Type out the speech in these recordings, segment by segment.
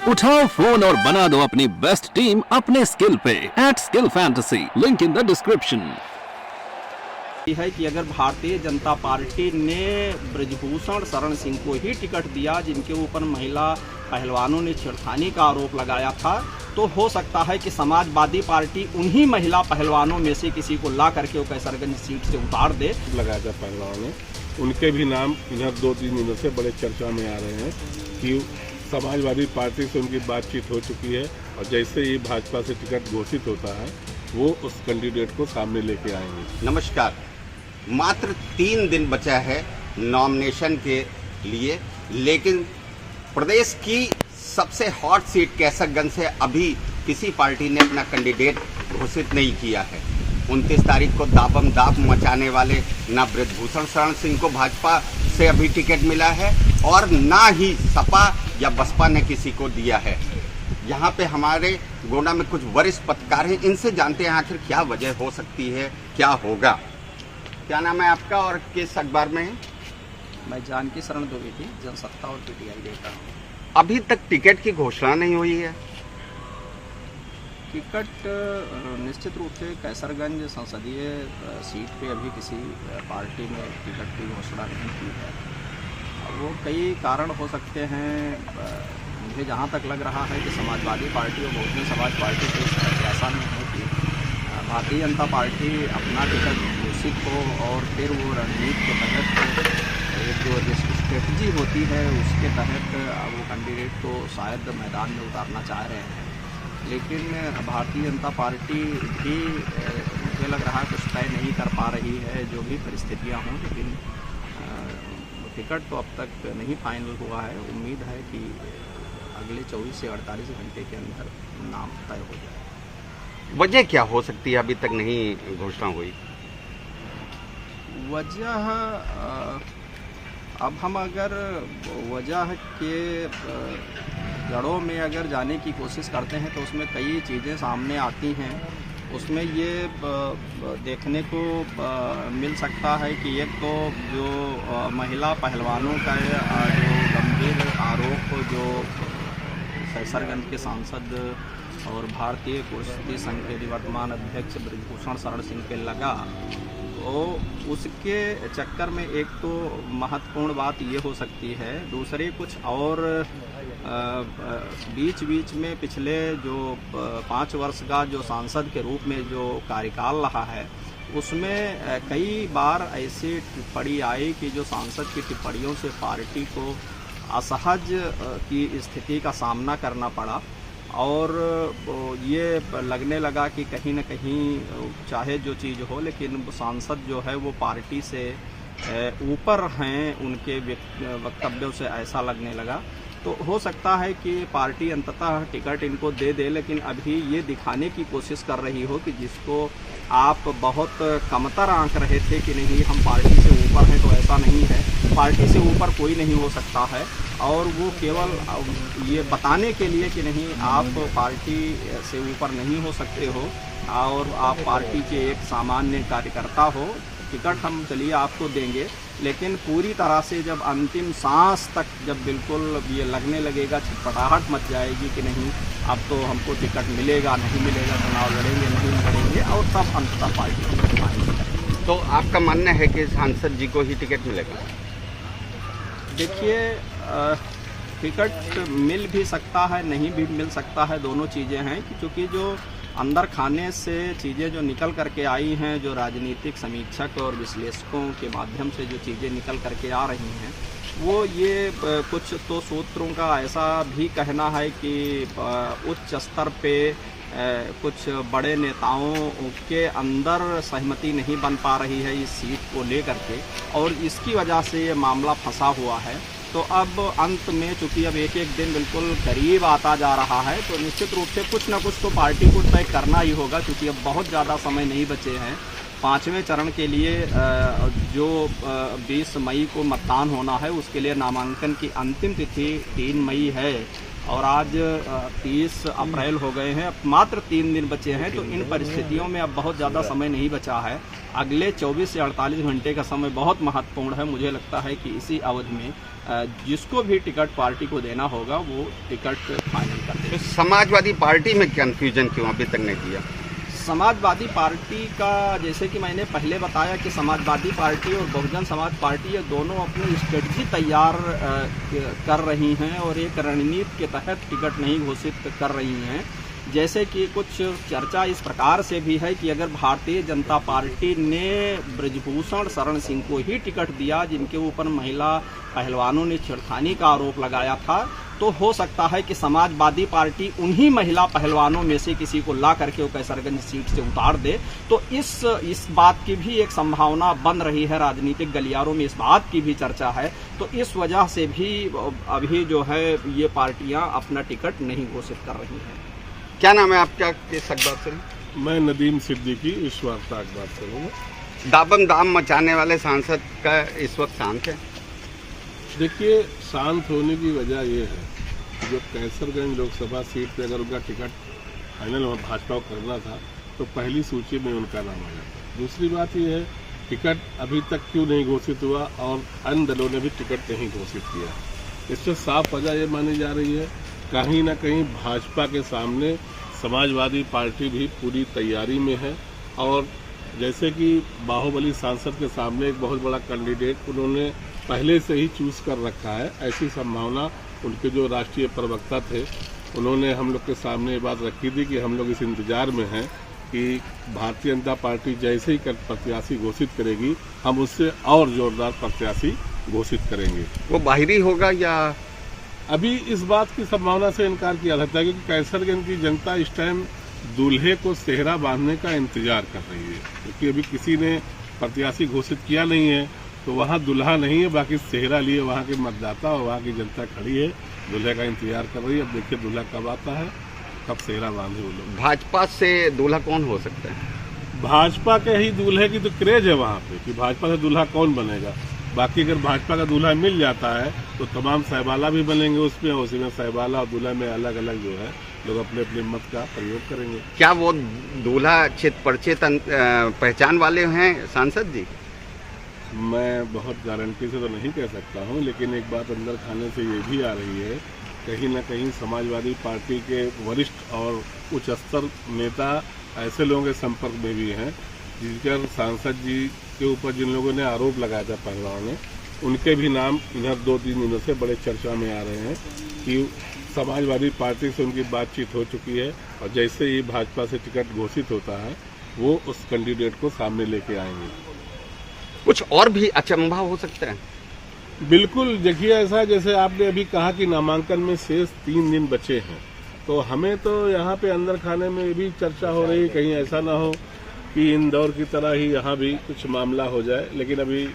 उठाओ फोन और बना दो अपनी बेस्ट टीम अपने स्किल पे @skillfantasy, link in the description. है कि अगर भारतीय जनता पार्टी ने ब्रजभूषण शरण सिंह को ही टिकट दिया, जिनके ऊपर महिला पहलवानों ने छेड़खानी का आरोप लगाया था, तो हो सकता है कि समाजवादी पार्टी उन्हीं महिला पहलवानों में से किसी को ला करके वो कैसरगंज सीट से उतार दे। लगाया था पहलवानों ने, उनके भी नाम इधर 2-3 दिनों से बड़े चर्चा में आ रहे हैं कि समाजवादी पार्टी से उनकी बातचीत हो चुकी है और जैसे ही भाजपा से टिकट घोषित होता है वो उस कैंडिडेट को सामने लेके आएंगे। नमस्कार, मात्र 3 दिन बचा है नॉमिनेशन के लिए, लेकिन प्रदेश की सबसे हॉट सीट कैसरगंज से अभी किसी पार्टी ने अपना कैंडिडेट घोषित नहीं किया है। 29 तारीख को दाबम दाब मचाने वाले ना ब्रजभूषण शरण सिंह को भाजपा से अभी टिकट मिला है और ना ही सपा या बसपा ने किसी को दिया है। यहाँ पे हमारे गोंडा में कुछ वरिष्ठ पत्रकार हैं, इनसे जानते हैं आखिर क्या वजह हो सकती है, क्या होगा। क्या नाम है आपका और किस अखबार में है? मैं जानकी शरण द्विवेदी, जनसत्ता और पीटीआई देता हूँ। अभी तक टिकट की घोषणा नहीं हुई है। टिकट निश्चित रूप से कैसरगंज संसदीय सीट पे अभी किसी पार्टी ने टिकट की घोषणा नहीं की है। वो कई कारण हो सकते हैं। मुझे जहाँ तक लग रहा है कि समाजवादी पार्टी और बहुजन समाज पार्टी के ऐसा नहीं है कि भारतीय जनता पार्टी अपना टिकट घोषित हो और फिर वो रणनीति के तहत एक जो स्ट्रेटजी होती है उसके तहत वो कैंडिडेट को शायद मैदान में उतारना चाह रहे हैं। लेकिन भारतीय जनता पार्टी भी मुझे लग रहा है कुछ तय नहीं कर पा रही है, जो भी परिस्थितियाँ हों। लेकिन टिकट तो अब तक नहीं फाइनल हुआ है। उम्मीद है कि अगले 24 से 48 घंटे के अंदर नाम तय हो जाए। वजह क्या हो सकती है अभी तक नहीं घोषणा हुई? वजह अब हम अगर वजह के जड़ों में अगर जाने की कोशिश करते हैं तो उसमें कई चीज़ें सामने आती हैं। उसमें ये देखने को मिल सकता है कि एक तो जो महिला पहलवानों का जो गंभीर आरोप जो कैसरगंज के सांसद और भारतीय कुश्ती संघ के निवर्तमान अध्यक्ष ब्रजभूषण शरण सिंह पे लगा, तो उसके चक्कर में एक तो महत्वपूर्ण बात ये हो सकती है। दूसरे कुछ और बीच में पिछले जो 5 वर्ष का जो सांसद के रूप में जो कार्यकाल रहा है, उसमें कई बार ऐसी टिप्पणी आई कि जो सांसद की टिप्पणियों से पार्टी को असहज की स्थिति का सामना करना पड़ा और ये लगने लगा कि कहीं न कहीं चाहे जो चीज़ हो, लेकिन सांसद जो है वो पार्टी से ऊपर हैं, उनके वक्तव्यों से ऐसा लगने लगा। तो हो सकता है कि पार्टी अंततः टिकट इनको दे दे, लेकिन अभी ये दिखाने की कोशिश कर रही हो कि जिसको आप बहुत कमतर आंक रहे थे कि नहीं हम पार्टी से ऊपर हैं, तो ऐसा नहीं है। पार्टी से ऊपर कोई नहीं हो सकता है और वो केवल ये बताने के लिए कि नहीं आप पार्टी से ऊपर नहीं हो सकते हो और आप पार्टी के एक सामान्य कार्यकर्ता हो, टिकट हम चलिए आपको देंगे। लेकिन पूरी तरह से जब अंतिम सांस तक जब बिल्कुल ये लगने लगेगा, छटपटाहट मच जाएगी कि नहीं अब तो हमको टिकट मिलेगा नहीं मिलेगा, चुनाव लड़ेंगे नहीं लड़ेंगे, और तब अंततः पार्टी। तो आपका मानना है कि सांसद जी को ही टिकट मिलेगा? देखिए, टिकट मिल भी सकता है, नहीं भी मिल सकता है, दोनों चीज़ें हैं। क्योंकि जो अंदर खाने से चीज़ें जो निकल करके आई हैं, जो राजनीतिक समीक्षक और विश्लेषकों के माध्यम से जो चीज़ें निकल करके आ रही हैं, वो ये कुछ तो सूत्रों का ऐसा भी कहना है कि उच्च स्तर पे कुछ बड़े नेताओं के अंदर सहमति नहीं बन पा रही है इस सीट को लेकर के, और इसकी वजह से ये मामला फंसा हुआ है। तो अब अंत में चूँकि अब एक एक दिन बिल्कुल करीब आता जा रहा है, तो निश्चित रूप से कुछ ना कुछ तो पार्टी को तय करना ही होगा, क्योंकि अब बहुत ज़्यादा समय नहीं बचे हैं। 5वें चरण के लिए जो 20 मई को मतदान होना है, उसके लिए नामांकन की अंतिम तिथि 3 मई है और आज 30 अप्रैल हो गए हैं। अब मात्र 3 दिन बचे हैं। तो इन परिस्थितियों में अब बहुत ज़्यादा समय नहीं बचा है। अगले 24 से 48 घंटे का समय बहुत महत्वपूर्ण है। मुझे लगता है कि इसी अवधि में जिसको भी टिकट पार्टी को देना होगा वो टिकट फाइनल कर देगा। समाजवादी पार्टी में कन्फ्यूजन क्यों अभी तक नहीं किया? समाजवादी पार्टी का जैसे कि मैंने पहले बताया कि समाजवादी पार्टी और बहुजन समाज पार्टी ये दोनों अपनी स्ट्रेटजी तैयार कर रही हैं और एक रणनीति के तहत टिकट नहीं घोषित कर रही हैं। जैसे कि कुछ चर्चा इस प्रकार से भी है कि अगर भारतीय जनता पार्टी ने ब्रजभूषण शरण सिंह को ही टिकट दिया, जिनके ऊपर महिला पहलवानों ने छेड़खानी का आरोप लगाया था, तो हो सकता है कि समाजवादी पार्टी उन्हीं महिला पहलवानों में से किसी को ला करके वो कैसरगंज सीट से उतार दे। तो इस बात की भी एक संभावना बन रही है, राजनीतिक गलियारों में इस बात की भी चर्चा है। तो इस वजह से भी अभी जो है ये पार्टियां अपना टिकट नहीं घोषित कर रही हैं। क्या नाम है आपका? किस अखबार से? मैं नदीम सिद्दीकी, इस वार्ता अखबार से हूँ। दाबम दाम मचाने वाले सांसद का इस वक्त शांत है। देखिए, शांत होने की वजह ये है कि जो कैसरगंज लोकसभा सीट पे अगर उनका टिकट फाइनल भाजपा को करना था तो पहली सूची में उनका नाम आ जाता। दूसरी बात ये है टिकट अभी तक क्यों नहीं घोषित हुआ और अन्य दलों ने भी टिकट नहीं घोषित किया। इससे साफ वजह ये मानी जा रही है कहीं ना कहीं भाजपा के सामने समाजवादी पार्टी भी पूरी तैयारी में है और जैसे कि बाहुबली सांसद के सामने एक बहुत बड़ा कैंडिडेट उन्होंने पहले से ही चूज कर रखा है। ऐसी संभावना उनके जो राष्ट्रीय प्रवक्ता थे उन्होंने हम लोग के सामने ये बात रखी थी कि हम लोग इस इंतजार में हैं कि भारतीय जनता पार्टी जैसे ही प्रत्याशी घोषित करेगी हम उससे और जोरदार प्रत्याशी घोषित करेंगे। वो बाहरी होगा या? अभी इस बात की संभावना से इनकार किया जाता है क्योंकि कैसरगंज की जनता इस टाइम दूल्हे को सेहरा बांधने का इंतजार कर रही है, क्योंकि अभी किसी ने प्रत्याशी घोषित किया नहीं है तो वहाँ दुल्हा नहीं है, बाकी सेहरा लिए वहाँ के मतदाता और वहाँ की जनता खड़ी है, दूल्हे का इंतजार कर रही है। अब देखिए दूल्हा कब आता है, कब सेहरा बांधे वो लोग। भाजपा से दूल्हा कौन हो सकता है? भाजपा के ही दूल्हे की तो क्रेज है वहाँ पे कि भाजपा से दूल्हा कौन बनेगा। बाकी अगर भाजपा का दूल्हा मिल जाता है तो तमाम सहबाला भी बनेंगे उसमें, उसी में सहबाला और दूल्हा में अलग अलग जो है लोग अपने अपने मत का प्रयोग करेंगे। क्या वो दूल्हा चित परिचित पहचान वाले हैं सांसद जी? मैं बहुत गारंटी से तो नहीं कह सकता हूं, लेकिन एक बात अंदर खाने से ये भी आ रही है कहीं ना कहीं समाजवादी पार्टी के वरिष्ठ और उच्च स्तर नेता ऐसे लोगों के संपर्क में भी हैं जिनकर सांसद जी के ऊपर जिन लोगों ने आरोप लगाया था पहलवानों ने, उनके भी नाम इधर 2-3 दिनों से बड़े चर्चा में आ रहे हैं कि समाजवादी पार्टी से उनकी बातचीत हो चुकी है और जैसे ही भाजपा से टिकट घोषित होता है वो उस कैंडिडेट को सामने लेके आएंगे। कुछ और भी अचंभा हो सकता है? बिल्कुल, देखिए ऐसा जैसे आपने अभी कहा कि नामांकन में शेष 3 दिन बचे हैं, तो हमें तो यहाँ पे अंदर खाने में भी चर्चा हो रही है कहीं ऐसा ना हो कि इंदौर की तरह ही यहाँ भी कुछ मामला हो जाए, लेकिन अभी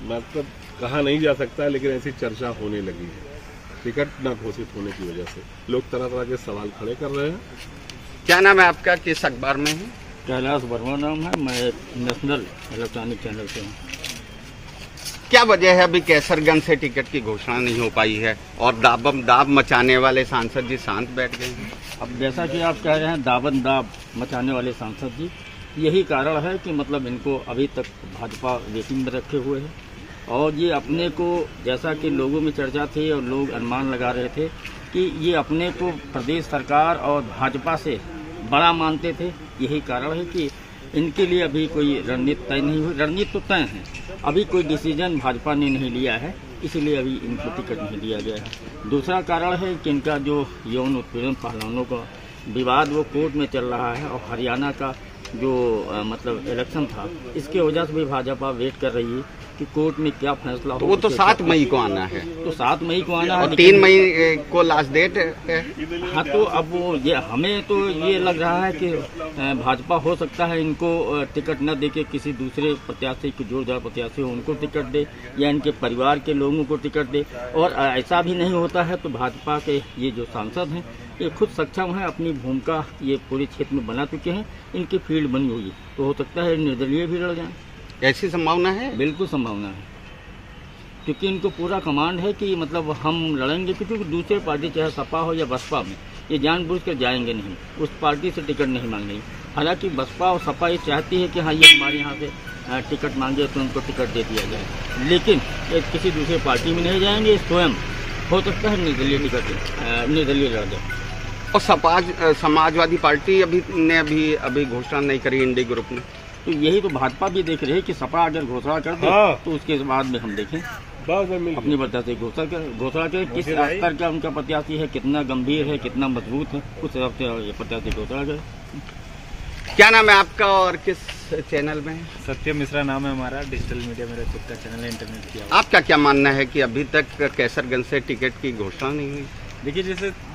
मतलब कहा नहीं जा सकता है, लेकिन ऐसी चर्चा होने लगी है टिकट न घोषित होने की वजह से। लोग तरह तरह के सवाल खड़े कर रहे हैं। क्या नाम है आपका? किस अखबार में है? कैलाश वर्मा नाम है, मैं नेशनल इलेक्ट्रॉनिक चैनल से हूँ। क्या वजह है अभी कैसरगंज से टिकट की घोषणा नहीं हो पाई है और दाब मचाने वाले सांसद जी शांत बैठ गए हैं? अब जैसा कि आप कह रहे हैं दाब मचाने वाले सांसद जी, यही कारण है कि मतलब इनको अभी तक भाजपा वेटिंग में रखे हुए है और ये अपने को, जैसा कि लोगों में चर्चा थी और लोग अनुमान लगा रहे थे कि ये अपने को प्रदेश सरकार और भाजपा से बड़ा मानते थे। यही कारण है कि इनके लिए अभी कोई रणनीति तय नहीं हुई। रणनीति तो तय है, अभी कोई डिसीजन भाजपा ने नहीं लिया है, इसीलिए अभी इनको टिकट नहीं दिया गया है। दूसरा कारण है कि इनका जो यौन उत्पीड़न पहलवानों का विवाद वो कोर्ट में चल रहा है और हरियाणा का जो मतलब इलेक्शन था, इसके वजह से भी भाजपा वेट कर रही है कि कोर्ट में क्या फैसला हो। तो वो तो 7 मई को आना है। तो 7 मई को आना है और 3 मई को लास्ट डेट है। हाँ, तो अब वो ये हमें तो ये लग रहा है कि भाजपा हो सकता है इनको टिकट न देके किसी दूसरे प्रत्याशी को, जोरदार प्रत्याशी हो उनको टिकट दे या इनके परिवार के लोगों को टिकट दे। और ऐसा भी नहीं होता है तो भाजपा के ये जो सांसद हैं ये खुद सक्षम है, अपनी भूमिका ये पूरे क्षेत्र में बना चुके हैं, इनकी फील्ड बनी हुई है, तो हो सकता है निर्दलीय भी लड़ जाएं। ऐसी संभावना है? बिल्कुल संभावना है, क्योंकि इनको पूरा कमांड है कि मतलब हम लड़ेंगे, क्योंकि दूसरे पार्टी चाहे सपा हो या बसपा में ये जानबूझ कर जाएंगे नहीं, उस पार्टी से टिकट नहीं मांगेंगे। हालांकि बसपा और सपा ये चाहती है कि हाँ ये हमारे यहाँ से टिकट मांगे तो उनको टिकट दे दिया जाए, लेकिन ये किसी दूसरे पार्टी में नहीं जाएंगे, स्वयं हो सकता है निर्दलीय टिकट निर्दलीय लड़ जाए। और समाजवादी पार्टी अभी घोषणा नहीं करी इंडी ग्रुप ने। तो यही तो भाजपा भी देख रही है कि सपा अगर घोषणा कर दे तो उसके बाद में हम देखें अपनी वजह से घोषणा कर किस स्तर का उनका प्रत्याशी है, कितना गंभीर है, कितना मजबूत है, उस हिसाब से प्रत्याशी घोषणा करे। क्या नाम है आपका और किस चैनल में? सत्यम मिश्रा नाम है हमारा, डिजिटल मीडिया मेरा खुद का चैनल है, इंटरनेट की। आपका क्या मानना है कि अभी तक कैसरगंज से टिकट की घोषणा नहीं हुई? देखिए,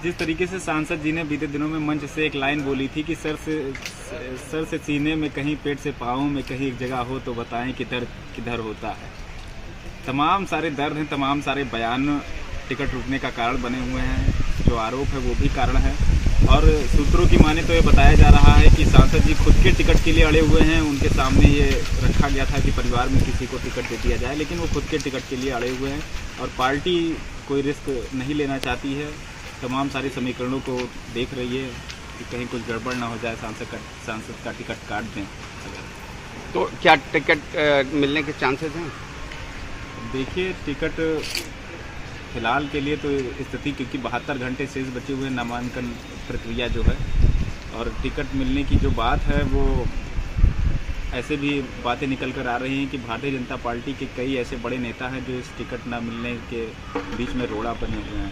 जिस तरीके से सांसद जी ने बीते दिनों में मंच से एक लाइन बोली थी कि सर से सीने में, कहीं पेट से पाँव में, कहीं एक जगह हो तो बताएं कि दर्द किधर होता है। तमाम सारे दर्द हैं, तमाम सारे बयान टिकट रुकने का कारण बने हुए हैं, जो आरोप है वो भी कारण है। और सूत्रों की माने तो ये बताया जा रहा है कि सांसद जी खुद के टिकट के लिए अड़े हुए हैं। उनके सामने ये रखा गया था कि परिवार में किसी को टिकट दे दिया जाए, लेकिन वो खुद के टिकट के लिए अड़े हुए हैं और पार्टी कोई रिस्क नहीं लेना चाहती है। तमाम सारे समीकरणों को देख रही है कि कहीं कुछ गड़बड़ ना हो जाए, सांसद का टिकट काट दें। तो क्या टिकट मिलने के चांसेस हैं? देखिए, टिकट फिलहाल के लिए तो स्थिति, क्योंकि 72 घंटे शेष बचे हुए नामांकन प्रक्रिया जो है, और टिकट मिलने की जो बात है वो ऐसे भी बातें निकल कर आ रही हैं कि भारतीय जनता पार्टी के कई ऐसे बड़े नेता हैं जो इस टिकट ना मिलने के बीच में रोड़ा बने हुए हैं।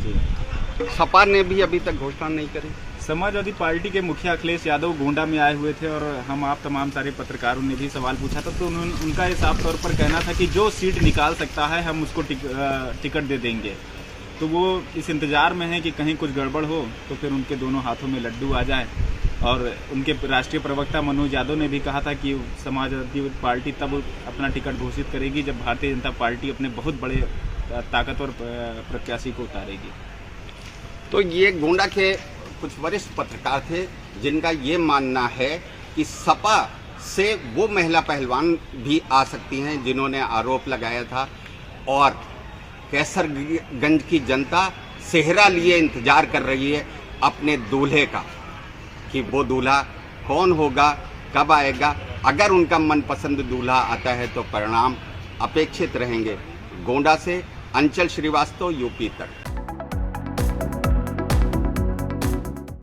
जी, सपा ने भी अभी तक घोषणा नहीं करी। समाजवादी पार्टी के मुखिया अखिलेश यादव गोंडा में आए हुए थे और हम आप तमाम सारे पत्रकारों ने भी सवाल पूछा था, तो उनका ये साफ तौर पर कहना था कि जो सीट निकाल सकता है हम उसको टिकट दे देंगे। तो वो इस इंतज़ार में है कि कहीं कुछ गड़बड़ हो तो फिर उनके दोनों हाथों में लड्डू आ जाए। और उनके राष्ट्रीय प्रवक्ता मनोज यादव ने भी कहा था कि समाजवादी पार्टी तब अपना टिकट घोषित करेगी जब भारतीय जनता पार्टी अपने बहुत बड़े ताकतवर प्रत्याशी को उतारेगी। तो ये गोंडा के कुछ वरिष्ठ पत्रकार थे जिनका ये मानना है कि सपा से वो महिला पहलवान भी आ सकती हैं जिन्होंने आरोप लगाया था, और कैसरगंज की जनता सेहरा लिए इंतजार कर रही है अपने दूल्हे का कि वो दूल्हा कौन होगा, कब आएगा। अगर उनका मनपसंद दूल्हा आता है तो परिणाम अपेक्षित रहेंगे। गोंडा से अंचल श्रीवास्तव, यूपी तक।